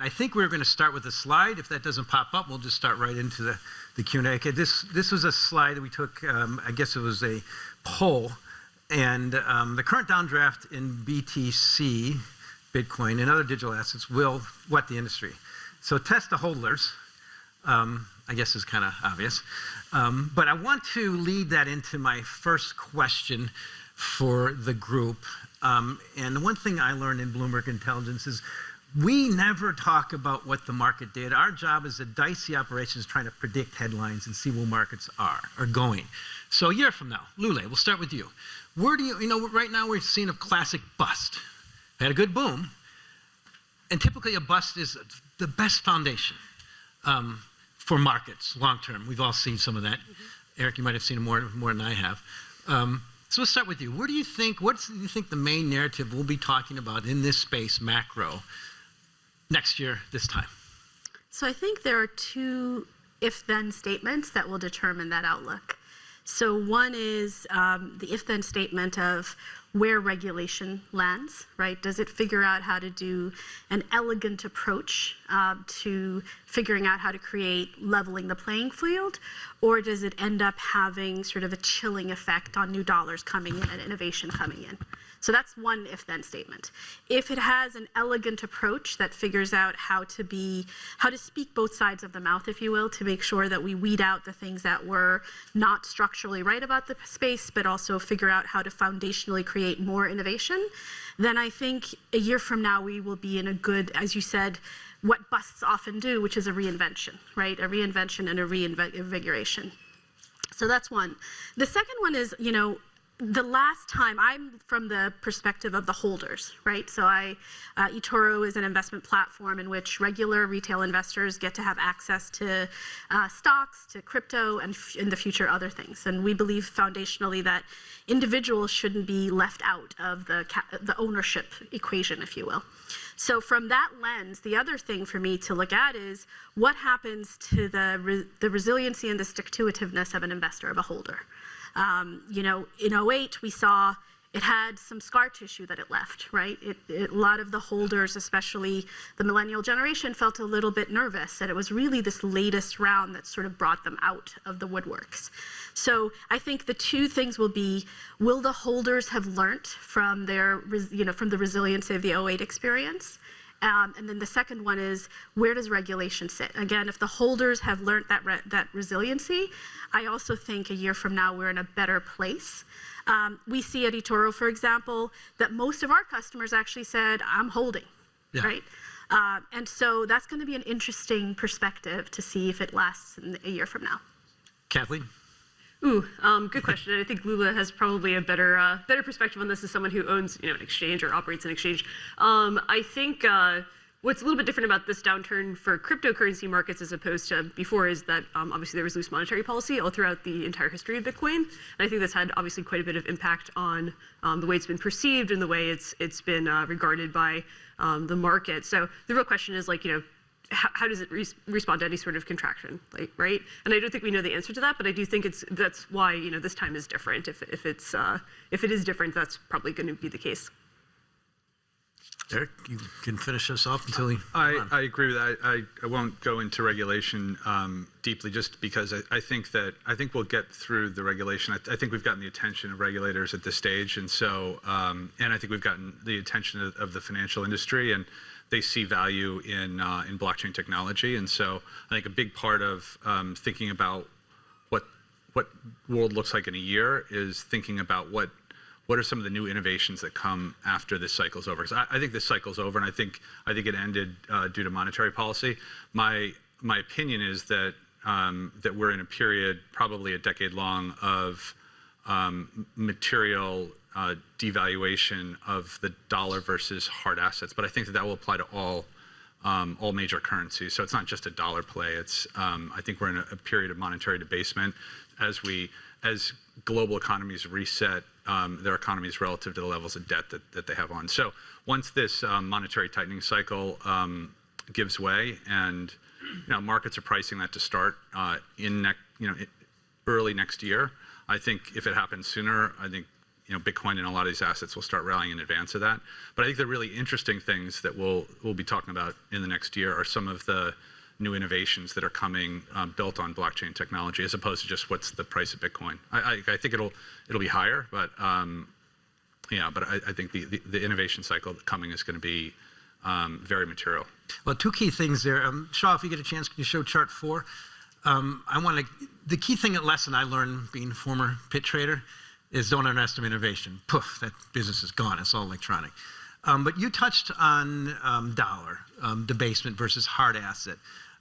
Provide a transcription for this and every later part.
I think we're going to start with a slide. If that doesn't pop up, we'll just start right into the Q&A. Okay, this was a slide that we took, I guess it was a poll, and the current downdraft in BTC, Bitcoin, and other digital assets will wet the industry. So test the hodlers, I guess is kind of obvious. But I want to lead that into my first question for the group. And the one thing I learned in Bloomberg Intelligence is we never talk about what the market did. Our job is a dicey operations trying to predict headlines and see where markets are going. So a year from now, Lule, we'll start with you. Where do you, right now we're seeing a classic bust. Had a good boom. And typically a bust is the best foundation for markets long term. We've all seen some of that. Eric, you might have seen more than I have. So let's start with you. What do you think the main narrative we'll be talking about in this space, macro, next year, this time? So I think there are two if-then statements that will determine that outlook. So one is the if-then statement of where regulation lands, right? Does it figure out how to do an elegant approach to figuring out how to create leveling the playing field? Or does it end up having sort of a chilling effect on new dollars coming in and innovation coming in? So that's one if-then statement. If it has an elegant approach that figures out how to speak both sides of the mouth, if you will, to make sure that we weed out the things that were not structurally right about the space, but also figure out how to foundationally create more innovation, then I think a year from now we will be in a good, as you said, what busts often do, which is a reinvention, right? A reinvention and a reinvigoration. So that's one. The second one is, the last time, I'm from the perspective of the holders, right? So eToro is an investment platform in which regular retail investors get to have access to stocks, to crypto, and in the future other things. And we believe foundationally that individuals shouldn't be left out of the ownership equation, if you will. So from that lens, the other thing for me to look at is what happens to the resiliency and the stick-to-itiveness of an investor, of a holder. In 08, we saw it had some scar tissue that it left, right? A lot of the holders, especially the millennial generation, felt a little bit nervous, and it was really this latest round that sort of brought them out of the woodworks. So I think the two things will be, will the holders have learned from from the resiliency of the 08 experience? And then the second one is, where does regulation sit? Again, if the holders have learned that resiliency, I also think a year from now we're in a better place. We see at eToro, for example, that most of our customers actually said, I'm holding, right? And so that's going to be an interesting perspective to see if it lasts a year from now. Kathleen? Ooh, good question. And I think Lule has probably a better perspective on this as someone who owns an exchange or operates an exchange. I think what's a little bit different about this downturn for cryptocurrency markets as opposed to before is that obviously there was loose monetary policy all throughout the entire history of Bitcoin. And I think that's had obviously quite a bit of impact on the way it's been perceived and the way it's been regarded by the market. So the real question is how does it respond to any sort of contraction, right? And I don't think we know the answer to that, but I do think that's why this time is different. If it is different, that's probably going to be the case. Eric, you can finish us off until we. I agree with that. I won't go into regulation deeply, just because I think we'll get through the regulation. I think we've gotten the attention of regulators at this stage, and so and I think we've gotten the attention of the financial industry, and they see value in blockchain technology. And so I think a big part of thinking about what world looks like in a year is thinking about what are some of the new innovations that come after this cycle's over. Because I think this cycle's over, and I think it ended due to monetary policy. My opinion is that that we're in a period, probably a decade long, of material devaluation of the dollar versus hard assets, but I think that will apply to all major currencies. So it's not just a dollar play. It's I think we're in a period of monetary debasement as global economies reset their economies relative to the levels of debt that they have on. So once this monetary tightening cycle gives way, and markets are pricing that to start in early next year. I think if it happens sooner, I think Bitcoin and a lot of these assets will start rallying in advance of that. But I think the really interesting things that we'll be talking about in the next year are some of the new innovations that are coming built on blockchain technology, as opposed to just what's the price of Bitcoin. I think it'll be higher, but I think the innovation cycle coming is going to be very material. Well, two key things there. Shaw, if you get a chance, can you show chart 4? The key thing, lesson I learned being a former pit trader is don't underestimate innovation. Poof, that business is gone. It's all electronic. But you touched on dollar debasement versus hard asset.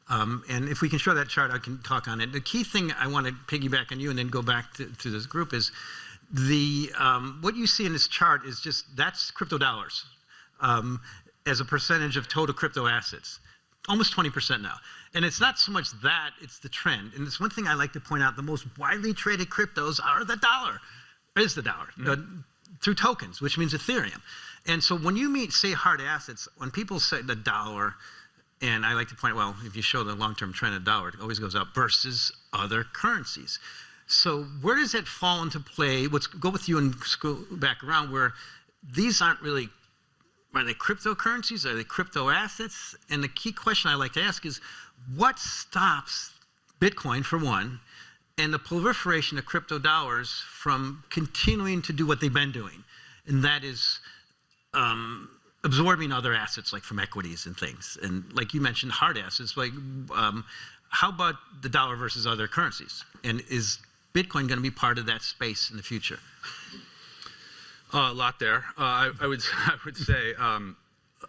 And if we can show that chart, I can talk on it. The key thing I want to piggyback on you and then go back to this group is what you see in this chart is that's crypto dollars as a percentage of total crypto assets. Almost 20% now. And it's not so much that, it's the trend. And it's one thing I like to point out, the most widely traded cryptos are the dollar, through tokens, which means Ethereum. And so when you say hard assets, when people say the dollar, and I like to point, well, if you show the long-term trend of the dollar, it always goes up versus other currencies. So where does that fall into play? Let's go with you and go back around where these aren't really, are they cryptocurrencies? Are they crypto assets? And the key question I like to ask is, what stops Bitcoin, for one, and the proliferation of crypto dollars from continuing to do what they've been doing? And that is absorbing other assets, like from equities and things. And like you mentioned, hard assets. Like, how about the dollar versus other currencies? And is Bitcoin going to be part of that space in the future? A lot there. I would say,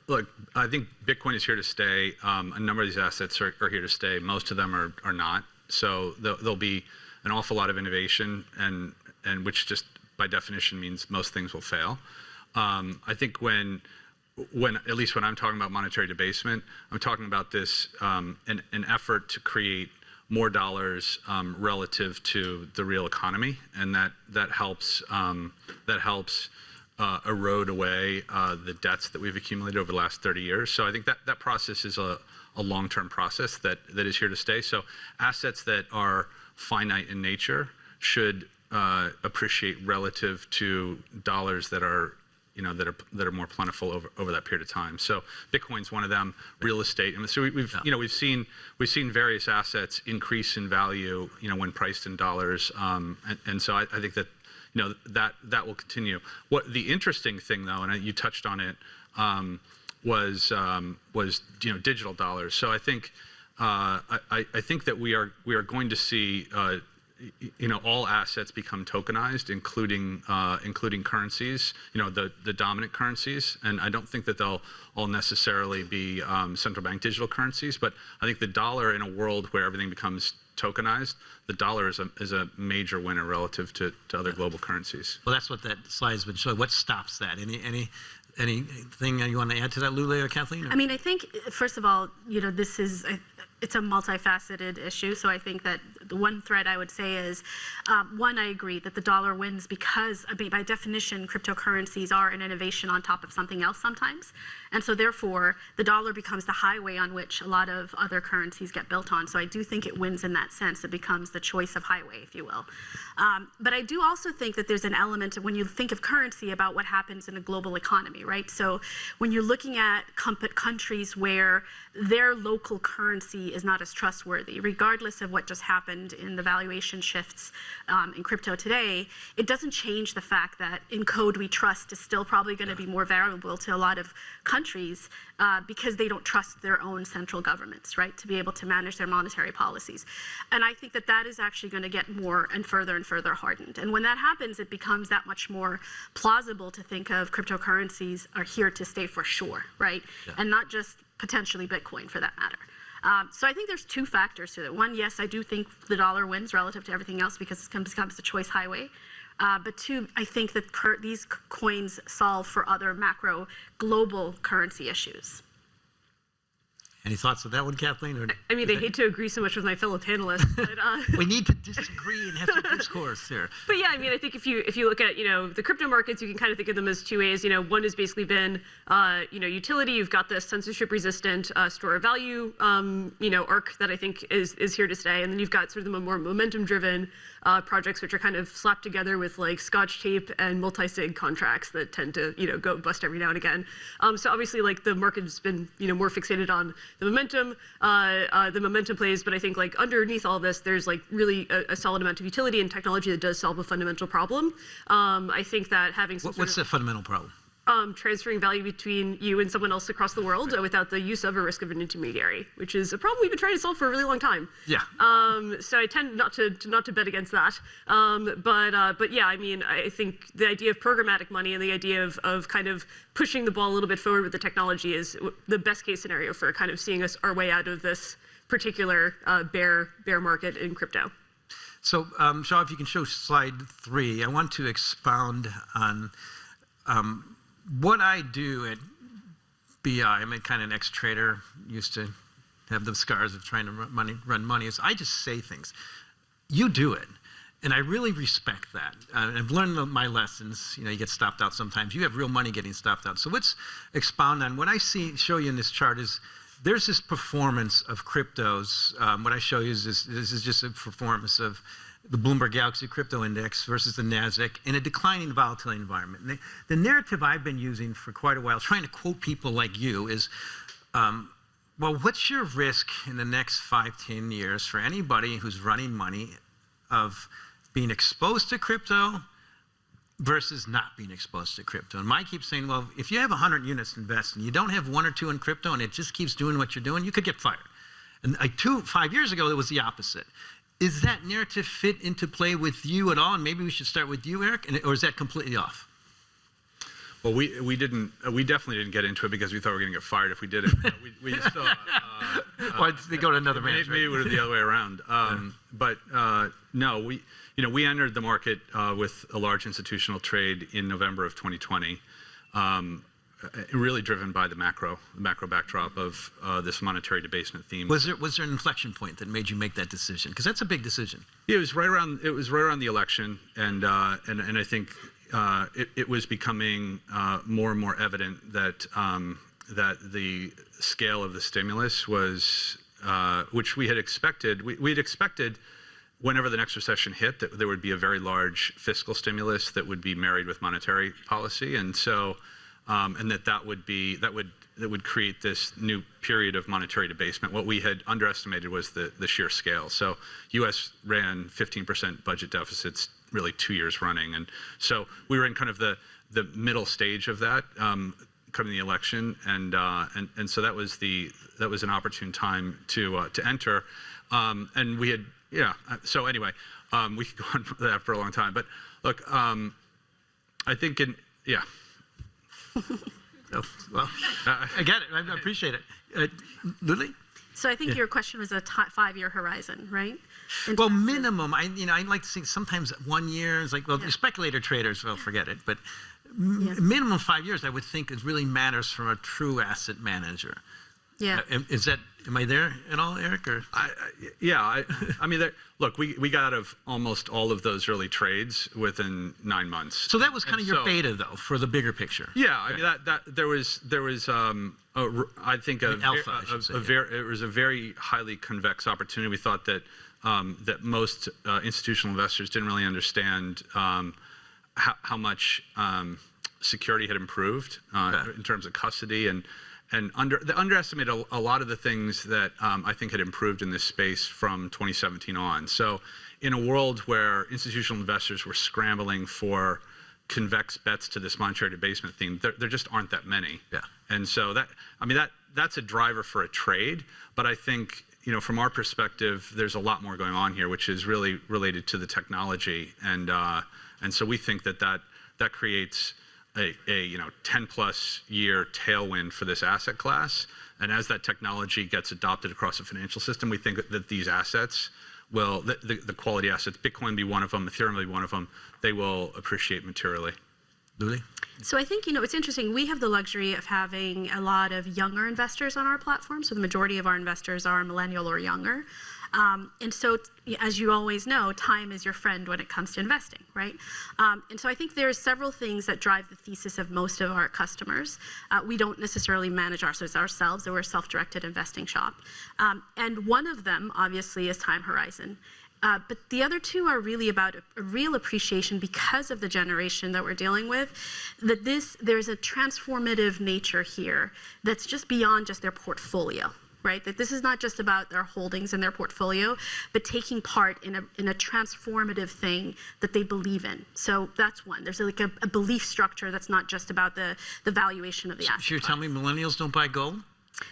look, I think Bitcoin is here to stay. A number of these assets are here to stay. Most of them are not. So there'll be an awful lot of innovation, and which just by definition means most things will fail. I think when at least when I'm talking about monetary debasement, I'm talking about this an effort to create more dollars relative to the real economy, and that helps erode away the debts that we've accumulated over the last 30 years. So I think that process is a long-term process that is here to stay. So assets that are finite in nature should appreciate relative to dollars that are more plentiful over that period of time. So Bitcoin's one of them. Real estate, and so we've seen various assets increase in value, when priced in dollars, and so I think that that will continue. What the interesting thing, though, and you touched on it, was digital dollars. So I think that we are going to see all assets become tokenized, including currencies, the dominant currencies. And I don't think that they'll all necessarily be central bank digital currencies, but I think the dollar, in a world where everything becomes tokenized, the dollar is a major winner relative to other global currencies. Well, that's what that slide's been showing. What stops that? Anything you want to add to that, Lule or Kathleen? Or? I mean, I think, first of all, it's a multifaceted issue. So I think that the one thread I would say is, one, I agree that the dollar wins because, by definition, cryptocurrencies are an innovation on top of something else sometimes. And so therefore, the dollar becomes the highway on which a lot of other currencies get built on. So I do think it wins in that sense. It becomes the choice of highway, if you will. But I do also think that there's an element when you think of currency about what happens in a global economy, right? So when you're looking at countries where their local currency is not as trustworthy, regardless of what just happened in the valuation shifts in crypto today, it doesn't change the fact that in code we trust is still probably going to be more valuable to a lot of countries because they don't trust their own central governments, right, to be able to manage their monetary policies. And I think that is actually going to get more and further hardened. And when that happens, it becomes that much more plausible to think of cryptocurrencies are here to stay for sure, right? Yeah. And not just potentially Bitcoin for that matter. So I think there's two factors to it. One, yes, I do think the dollar wins relative to everything else because it becomes the choice highway. But two, I think that these coins solve for other macro global currency issues. Any thoughts on that one, Kathleen? Or I mean, I hate to agree so much with my fellow panelists, but we need to disagree and have some discourse here. But yeah, I mean, I think if you look at the crypto markets, you can kind of think of them as two ways. One has basically been utility. You've got this censorship-resistant store of value arc that I think is here to stay, and then you've got sort of the more momentum-driven projects, which are kind of slapped together with like Scotch tape and multi-sig contracts that tend to go bust every now and again. So obviously, like the market's been more fixated on the momentum plays, but I think like underneath all this, there's like really a solid amount of utility and technology that does solve a fundamental problem. I think that having some What's the fundamental problem? Transferring value between you and someone else across the world without the use of or risk of an intermediary, which is a problem we've been trying to solve for a really long time. Yeah. So I tend not to bet against that. But yeah, I mean, I think the idea of programmatic money and the idea of kind of pushing the ball a little bit forward with the technology is the best case scenario for kind of seeing us our way out of this particular bear market in crypto. So, Shaw, if you can show slide 3, I want to expound on what I do at BI. I'm a kind of an ex-trader, used to have the scars of trying to run money. Is I just say things. You do it. And I really respect that. I've learned my lessons. You get stopped out sometimes. You have real money getting stopped out. So let's expound on what I show you in this chart is there's this performance of cryptos. What I show you is this is just a performance of the Bloomberg Galaxy Crypto Index versus the NASDAQ in a declining volatility environment. And the narrative I've been using for quite a while, trying to quote people like you, is, well, what's your risk in the next 5-10 years for anybody who's running money of being exposed to crypto versus not being exposed to crypto? And Mike keeps saying, well, if you have 100 units invested and you don't have 1 or 2 in crypto and it just keeps doing what you're doing, you could get fired. And 5 years ago, it was the opposite. Is that narrative fit into play with you at all? And maybe we should start with you, Eric, or is that completely off? Well, we definitely didn't get into it because we thought we were going to get fired if we did it. We just thought. Why did they go to another manager? Maybe it would have the other way around. But no, we entered the market with a large institutional trade in November of 2020. Really driven by the macro backdrop of this monetary debasement theme. Was there an inflection point that made you make that decision? Because that's a big decision. Yeah, it was right around the election, and I think it was becoming more and more evident that that the scale of the stimulus was, which we had expected. We had expected whenever the next recession hit that there would be a very large fiscal stimulus that would be married with monetary policy, and so. And that would create this new period of monetary debasement. What we had underestimated was the sheer scale. So, U.S. ran 15% budget deficits really 2 years running, and so we were in kind of the middle stage of that coming the election, and so that was an opportune time to enter, and we had So anyway, we could go on for that for a long time, but look, I think Oh, well, I get it. I appreciate it. Lule? So I think your question was a 5-year horizon, right? Well, minimum. I like to think sometimes 1 year is like, well, the speculator traders, well, forget it. But minimum 5 years, I would think, is really matters for a true asset manager. Yeah. Am I there at all, Eric? Or? I mean, look, we got out of almost all of those early trades within 9 months. So that was kind of your beta, though, for the bigger picture. Yeah, I mean there was I think it was a very highly convex opportunity. We thought that that most institutional investors didn't really understand how much security had improved in terms of custody and they underestimated a lot of the things that I think had improved in this space from 2017 on. So in a world where institutional investors were scrambling for convex bets to this monetary debasement theme, there just aren't that many. Yeah. And so that's a driver for a trade. But I think, from our perspective, there's a lot more going on here, which is really related to the technology. And so we think that creates a 10+ year tailwind for this asset class, and as that technology gets adopted across the financial system, we think that these assets will, the quality assets, Bitcoin be one of them, Ethereum be one of them, they will appreciate materially. Lule? So I think, it's interesting. We have the luxury of having a lot of younger investors on our platform. So the majority of our investors are millennial or younger. And so, as you always know, time is your friend when it comes to investing, right? And so I think there's several things that drive the thesis of most of our customers. We don't necessarily manage ourselves, so we're a self-directed investing shop. And one of them, obviously, is time horizon. But the other two are really about a real appreciation because of the generation that we're dealing with, that there's a transformative nature here that's just beyond just their portfolio, right? That this is not just about their holdings in their portfolio, but taking part in a transformative thing that they believe in. So that's one. There's like a belief structure that's not just about the valuation of the asset. So you're telling me millennials don't buy gold?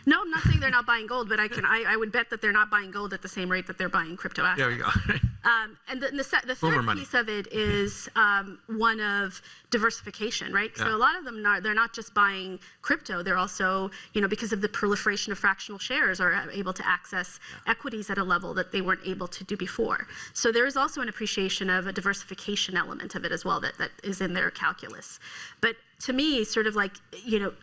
No, I'm not saying they're not buying gold, but I would bet that they're not buying gold at the same rate that they're buying crypto assets. There we go. And the third piece of it is one of diversification, right? Yeah. So a lot of them, they're not just buying crypto, they're also, because of the proliferation of fractional shares, are able to access equities at a level that they weren't able to do before. So there is also an appreciation of a diversification element of it as well that is in their calculus. But to me, sort of like,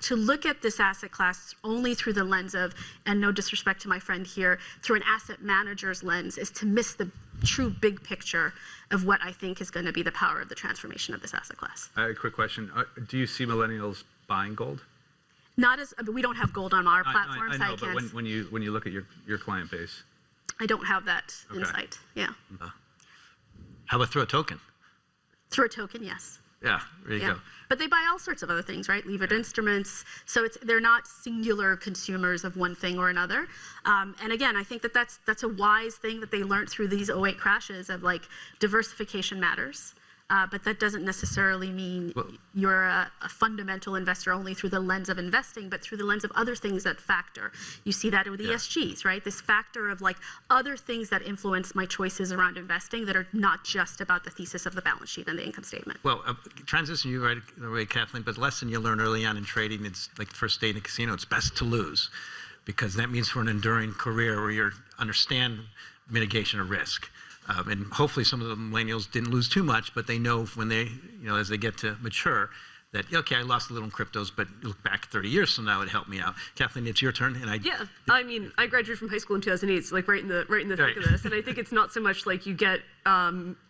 to look at this asset class only through the lens of, and no disrespect to my friend here, through an asset manager's lens is to miss the true big picture of what I think is going to be the power of the transformation of this asset class. A quick question. Do you see millennials buying gold? We don't have gold on our platform, I so know, I but can't. when you look at your client base. I don't have that insight, yeah. How about through a token? Through a token, yes. Yeah, there you go. But they buy all sorts of other things, right? Levered instruments. So they're not singular consumers of one thing or another. And again, I think that's a wise thing that they learned through these '08 crashes of like diversification matters. But that doesn't necessarily mean you're a fundamental investor only through the lens of investing, but through the lens of other things that factor. You see that with ESGs, right? This factor of like other things that influence my choices around investing that are not just about the thesis of the balance sheet and the income statement. Well, transition, you're right away, Kathleen, but the lesson you learn early on in trading, it's like the first day in a casino, it's best to lose, because that means for an enduring career where you understand mitigation of risk. And hopefully some of the millennials didn't lose too much, but they know when they, as they get to mature, that, okay, I lost a little in cryptos, but look back 30 years from now, it helped me out. Kathleen, it's your turn. And I graduated from high school in 2008, so like right in the thick of this. And I think it's not so much like you get,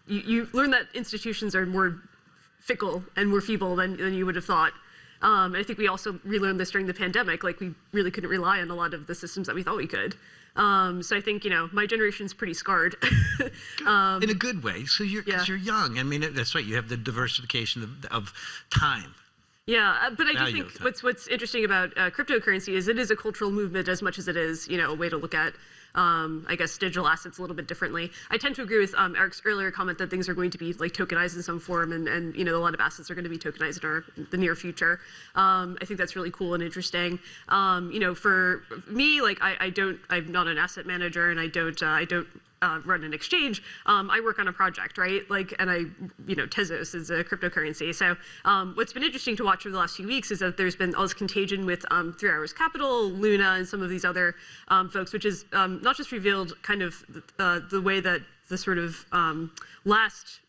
you learn that institutions are more fickle and more feeble than you would have thought. I think we also relearned this during the pandemic. Like we really couldn't rely on a lot of the systems that we thought we could. So I think, my generation's pretty scarred. in a good way. So because you're young. I mean, that's right. You have the diversification of time. Yeah, but I do think what's interesting about cryptocurrency is it is a cultural movement as much as it is, a way to look at, I guess, digital assets a little bit differently. I tend to agree with Eric's earlier comment that things are going to be like tokenized in some form, and a lot of assets are going to be tokenized in the near future. I think that's really cool and interesting. For me, like I'm not an asset manager, and I don't run an exchange. I work on a project, right? Tezos is a cryptocurrency. So what's been interesting to watch over the last few weeks is that there's been all this contagion with 3 Hours Capital, Luna, and some of these other folks, which is not just revealed kind of the way that the sort of last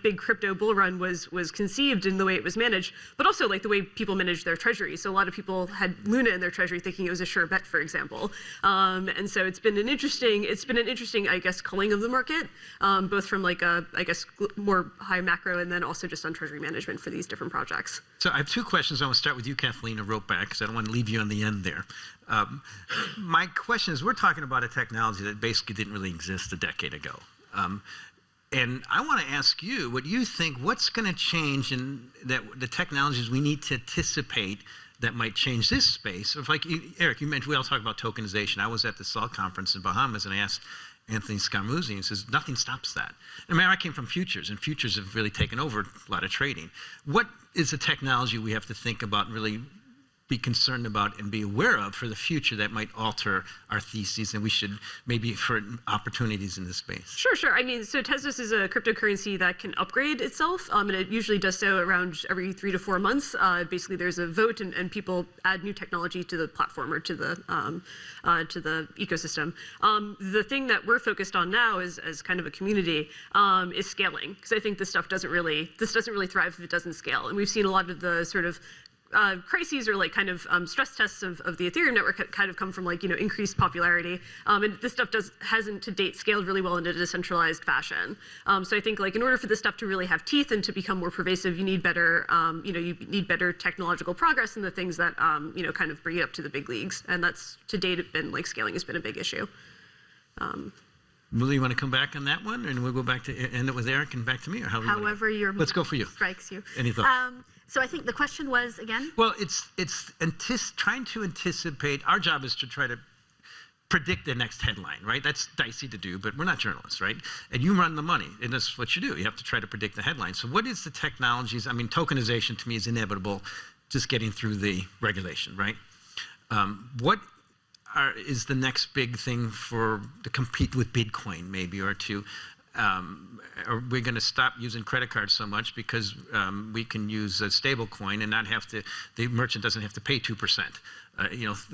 big crypto bull run was conceived in the way it was managed, but also like the way people manage their treasury. So a lot of people had Luna in their treasury thinking it was a sure bet, for example. And so it's been an interesting, I guess, culling of the market, both from like a, I guess, more high macro and then also just on treasury management for these different projects. So I have 2 questions. I want to start with you, Kathleen, a rope back, because I don't want to leave you on the end there. My question is, we're talking about a technology that basically didn't really exist a decade ago. And I want to ask you what you think, what's going to change in the technologies we need to anticipate that might change this space? If Eric, you mentioned, we all talk about tokenization. I was at the SALT conference in Bahamas, and I asked Anthony Scamuzzi, and he says, nothing stops that. I mean, I came from futures, and futures have really taken over a lot of trading. What is the technology we have to think about and really be concerned about and be aware of for the future that might alter our theses, and we should maybe for opportunities in this space? Sure. I mean, so Tezos is a cryptocurrency that can upgrade itself, and it usually does so around every 3 to 4 months. Basically, there's a vote, and people add new technology to the platform or to the ecosystem. The thing that we're focused on now as kind of a community is scaling, because I think this doesn't really thrive if it doesn't scale. And we've seen a lot of the sort of crises or like kind of stress tests of the Ethereum network kind of come from like, increased popularity. And this stuff hasn't to date scaled really well in a decentralized fashion. So I think like in order for this stuff to really have teeth and to become more pervasive, you need better, you need better technological progress and the things that, kind of bring it up to the big leagues. And that's to date been like scaling has been a big issue. Lule, you want to come back on that one, and we'll go back to end it with Eric and back to me, or how? However, your let's go for you. Strikes you. Any thoughts? So I think the question was again. Well, it's trying to anticipate. Our job is to try to predict the next headline, right? That's dicey to do, but we're not journalists, right? And you run the money, and that's what you do. You have to try to predict the headline. So what is the technologies? I mean, tokenization to me is inevitable, just getting through the regulation, right? What is the next big thing to compete with Bitcoin, maybe, or to are we going to stop using credit cards so much because we can use a stable coin and not have to, the merchant doesn't have to pay 2%?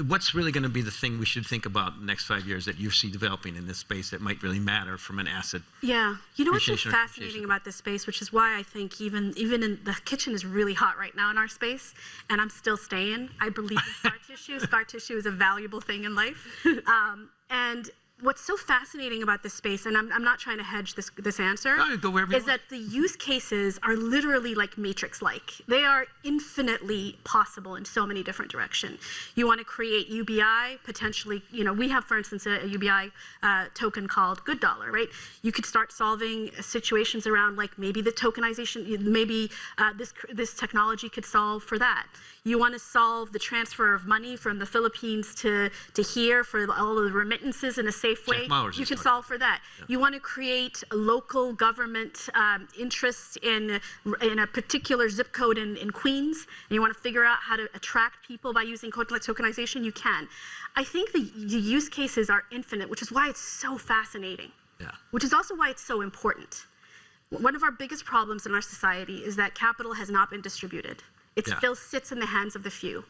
What's really going to be the thing we should think about in the next 5 years that you see developing in this space that might really matter from an asset? Yeah, what's so fascinating about this space, which is why I think even in the kitchen is really hot right now in our space, and I'm still staying. I believe in scar tissue. Scar tissue is a valuable thing in life, and what's so fascinating about this space, and I'm not trying to hedge this answer, is that the use cases are literally like Matrix-like. They are infinitely possible in so many different directions. You want to create UBI, potentially, we have, for instance, a UBI token called Good Dollar, right? You could start solving situations around like maybe the tokenization, maybe this technology could solve for that. You want to solve the transfer of money from the Philippines to here for all of the remittances in a safe way. You can solve for that. Yeah. You want to create a local government interest in a particular zip code in Queens, and you want to figure out how to attract people by using tokenization, you can. I think the use cases are infinite, which is why it's so fascinating. Yeah. Which is also why it's so important. One of our biggest problems in our society is that capital has not been distributed. It still sits in the hands of the few.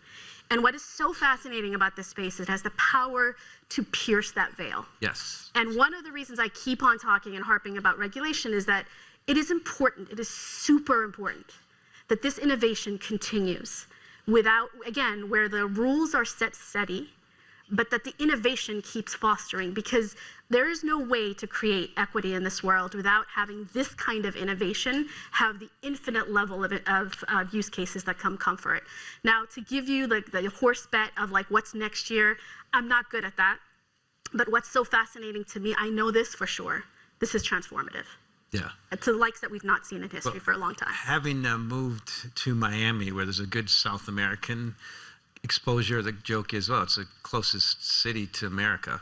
And what is so fascinating about this space is it has the power to pierce that veil. Yes. And one of the reasons I keep on talking and harping about regulation is that it is important, it is super important, that this innovation continues without, again, where the rules are set steady, but that the innovation keeps fostering, because there is no way to create equity in this world without having this kind of innovation have the infinite level of use cases that come for it. Now, to give you like the horse bet of like what's next year, I'm not good at that. But what's so fascinating to me, I know this for sure, this is transformative. Yeah. To the likes that we've not seen in history for a long time. Having moved to Miami, where there's a good South American exposure, the joke is, well, it's the closest city to America.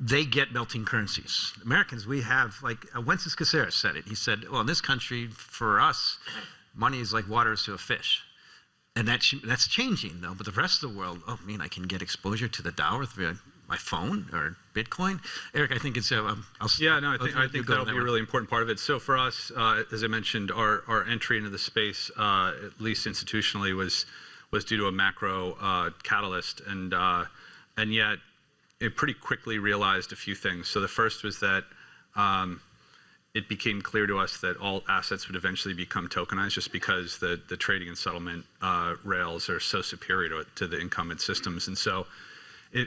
They get melting currencies. Americans, we have, like, Wences Caceres said it. He said, well, in this country, for us, money is like water to a fish. And that's changing, though. But the rest of the world, oh, I can get exposure to the dollar through my phone or Bitcoin. Eric, I think it's, I think that'll be a really important part of it. So for us, as I mentioned, our entry into the space, at least institutionally, was due to a macro catalyst, and yet it pretty quickly realized a few things. So the first was that it became clear to us that all assets would eventually become tokenized, just because the trading and settlement rails are so superior to the incumbent systems. And so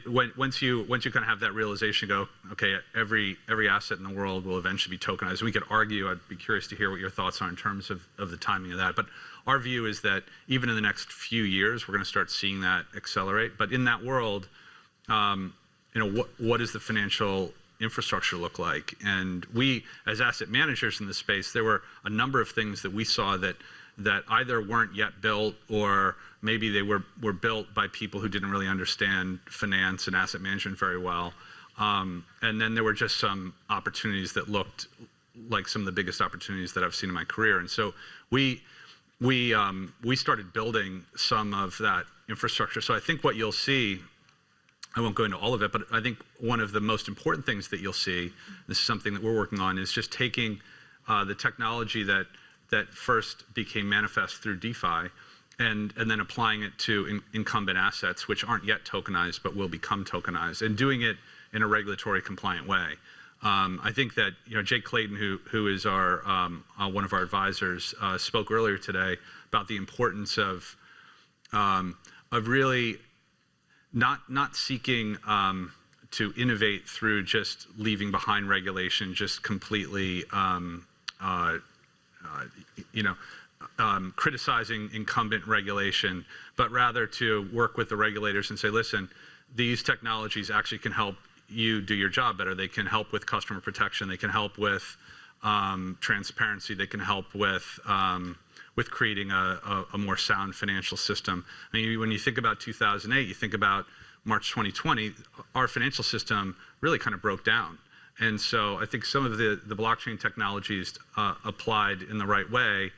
once you kind of have that realization, go, okay, every asset in the world will eventually be tokenized. We could argue, I'd be curious to hear what your thoughts are in terms of the timing of that. But our view is that even in the next few years, we're going to start seeing that accelerate. But in that world, what does the financial infrastructure look like? And we, as asset managers in the space, there were a number of things that we saw that either weren't yet built, or maybe they were built by people who didn't really understand finance and asset management very well. And then there were just some opportunities that looked like some of the biggest opportunities that I've seen in my career. And so we we started building some of that infrastructure. So I think what you'll see, I won't go into all of it, but I think one of the most important things that you'll see, this is something that we're working on, is just taking the technology that first became manifest through DeFi and then applying it to incumbent assets, which aren't yet tokenized, but will become tokenized, and doing it in a regulatory compliant way. I think that Jake Clayton, who is our one of our advisors, spoke earlier today about the importance of really not seeking to innovate through just leaving behind regulation, just completely criticizing incumbent regulation, but rather to work with the regulators and say, listen, these technologies actually can help you do your job better. They can help with customer protection. They can help with transparency. They can help with creating a more sound financial system. I mean, when you think about 2008, you think about March 2020, our financial system really kind of broke down. And so I think some of the blockchain technologies applied in the right way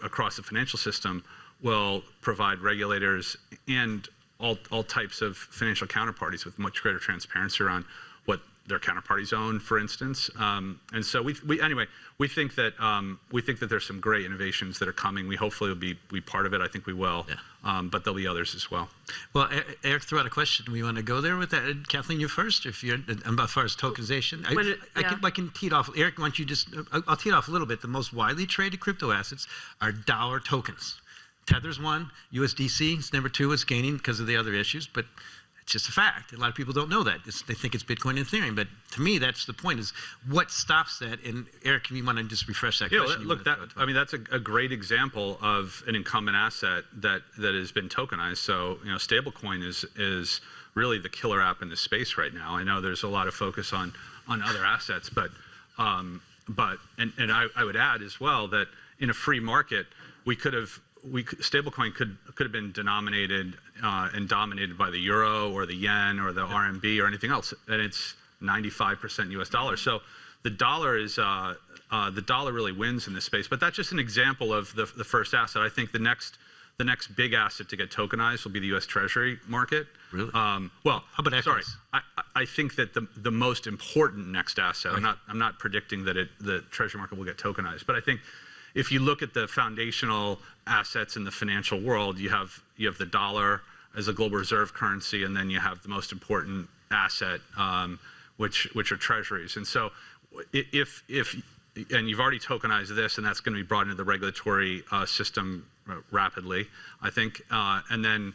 across the financial system will provide regulators and all types of financial counterparties with much greater transparency around what their counterparties own, for instance. And so we think that there's some great innovations that are coming. We hopefully will be part of it. I think we will. Yeah. But there'll be others as well. Well, Eric threw out a question. We want to go there with that. Kathleen, you first. If you're as far as tokenization, I can tee it off. Eric, why don't you just? I'll tee it off a little bit. The most widely traded crypto assets are dollar tokens. Tether's one. USDC is number two. It's gaining because of the other issues, but it's just a fact. A lot of people don't know that. They think it's Bitcoin and Ethereum, but to me, that's the point: is what stops that. And Eric, you want to just refresh that question? Look, that's a great example of an incumbent asset that has been tokenized. So stablecoin is really the killer app in this space right now. I know there's a lot of focus on other assets, but I would add as well that in a free market, stablecoin could have been denominated and dominated by the euro or the yen or the RMB or anything else, and it's 95% U.S. dollar. So the dollar really wins in this space. But that's just an example of the first asset. I think the next big asset to get tokenized will be the U.S. Treasury market. Really? Well, how about equities? Sorry, I think that the most important next asset. Okay. I'm not predicting that the Treasury market will get tokenized, but I think if you look at the foundational assets in the financial world, you have the dollar as a global reserve currency, and then you have the most important asset, which are treasuries. And so, and you've already tokenized this, and that's going to be brought into the regulatory system rapidly, I think. And then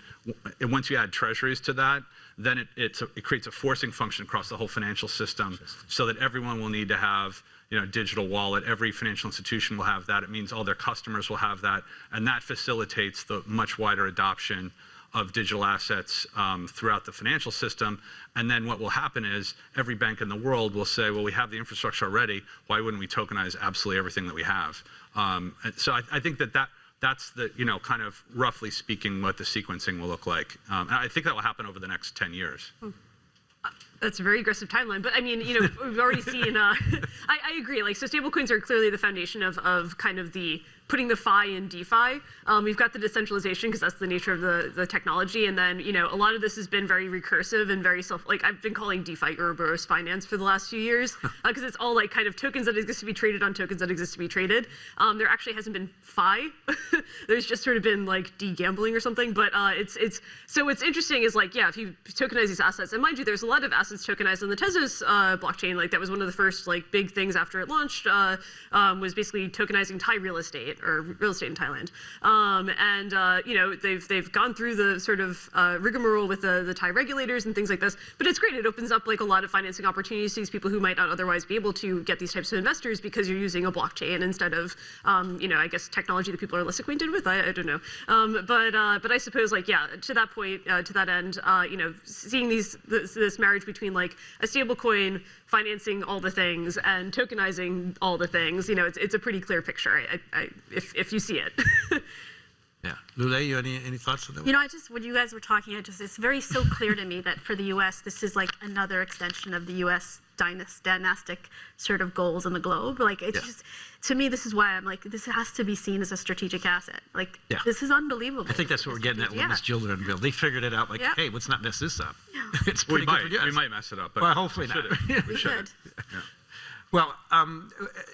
once you add treasuries to that, then it creates a forcing function across the whole financial system, so that everyone will need to have digital wallet. Every financial institution will have that. It means all their customers will have that, and that facilitates the much wider adoption of digital assets throughout the financial system. And then what will happen is every bank in the world will say, well, we have the infrastructure already. Why wouldn't we tokenize absolutely everything that we have? And so I think that's the kind of roughly speaking what the sequencing will look like. And I think that will happen over the next 10 years. That's a very aggressive timeline, but I mean, we've already seen. I agree. Like, so stablecoins are clearly the foundation of kind of the putting the FI in DeFi. We've got the decentralization because that's the nature of the technology, and then a lot of this has been very recursive and very I've been calling DeFi Ouroboros finance for the last few years because it's all like kind of tokens that exist to be traded on tokens that exist to be traded. There actually hasn't been FI. There's just sort of been like de-gambling or something. But so what's interesting is like, yeah, if you tokenize these assets, and mind you, there's a lot of assets tokenized on the Tezos blockchain. Like that was one of the first like big things after it launched was basically tokenizing Thai real estate or real estate in Thailand. They've gone through the sort of rigmarole with the Thai regulators and things like this. But it's great. It opens up like a lot of financing opportunities to these people who might not otherwise be able to get these types of investors because you're using a blockchain instead of I guess technology that people are less acquainted with. I don't know. But I suppose like to that point, to that end, seeing this marriage between like a stablecoin financing all the things and tokenizing all the things, it's a pretty clear picture if you see it. Yeah. Lule, you any thoughts on that? You know, when you guys were talking, it's very so clear to me that for the U.S., this is like another extension of the U.S. dynastic sort of goals in the globe. Like, it's just, to me, this is why I'm like, this has to be seen as a strategic asset. Like, this is unbelievable. I think that's what we're getting at with Ms. Gilder and Bill. They figured it out, like, hey, let's not mess this up. It's pretty good for you. We might mess it up. But well, hopefully not. We should. Well,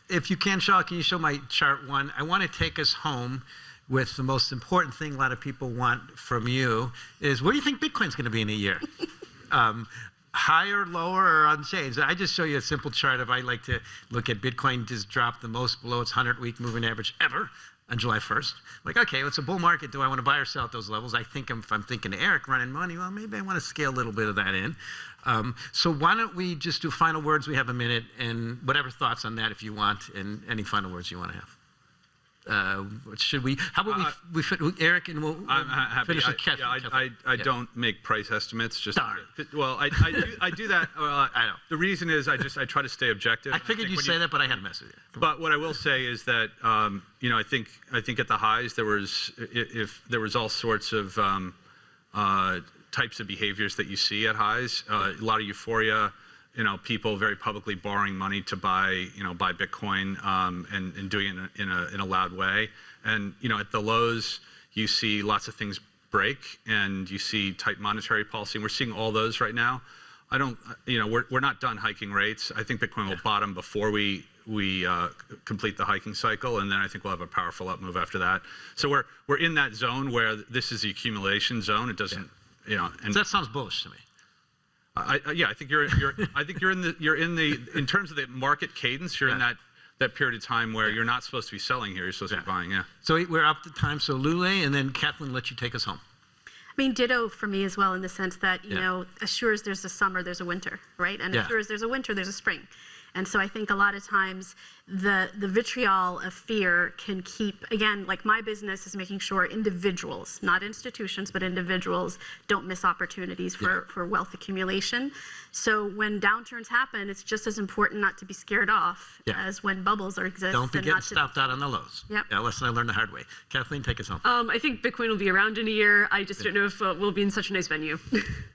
if you can, Shaw, can you show my chart 1? I want to take us home with the most important thing a lot of people want from you is, where do you think Bitcoin's going to be in a year? Higher, lower, or unchanged? I just show you a simple chart of, I like to look at Bitcoin just dropped the most below its 100-week moving average ever on July 1st. Like, okay, it's a bull market. Do I want to buy or sell at those levels? I think if I'm thinking to Eric running money, well, maybe I want to scale a little bit of that in. So why don't we just do final words? We have a minute, and whatever thoughts on that if you want, and any final words you want to have. Should we? How about we Eric, and we'll finish with Kathleen. I don't make price estimates. Just darn. Well, I do that. I know. The reason is I try to stay objective. I figured you'd say that, but I had a mess with you. But what I will say is that you know, I think at the highs there was all sorts of types of behaviors that you see at highs. A lot of euphoria. You know, people very publicly borrowing money to buy Bitcoin and doing it in a loud way. And you know, at the lows, you see lots of things break, and you see tight monetary policy. And we're seeing all those right now. You know, we're not done hiking rates. I think Bitcoin will bottom before we complete the hiking cycle, and then I think we'll have a powerful up move after that. So we're in that zone where this is the accumulation zone. It doesn't, you know. And that sounds bullish to me. Yeah, I think you're in terms of the market cadence, you're in that period of time where you're not supposed to be selling here, you're supposed to be buying. Yeah. So we're up to time. So Lule, and then Kathleen, let you take us home. I mean, ditto for me as well, in the sense that, you know, as sure as there's a summer, there's a winter, right? And as sure as there's a winter, there's a spring. And so I think a lot of times the vitriol of fear can keep, again, like my business is making sure individuals, not institutions, but individuals don't miss opportunities for wealth accumulation. So when downturns happen, it's just as important not to be scared off as when bubbles exist. Don't be getting stopped out on the lows. Yep. Yeah, lesson I learned the hard way. Kathleen, take us home. I think Bitcoin will be around in a year. I just don't know if we'll be in such a nice venue.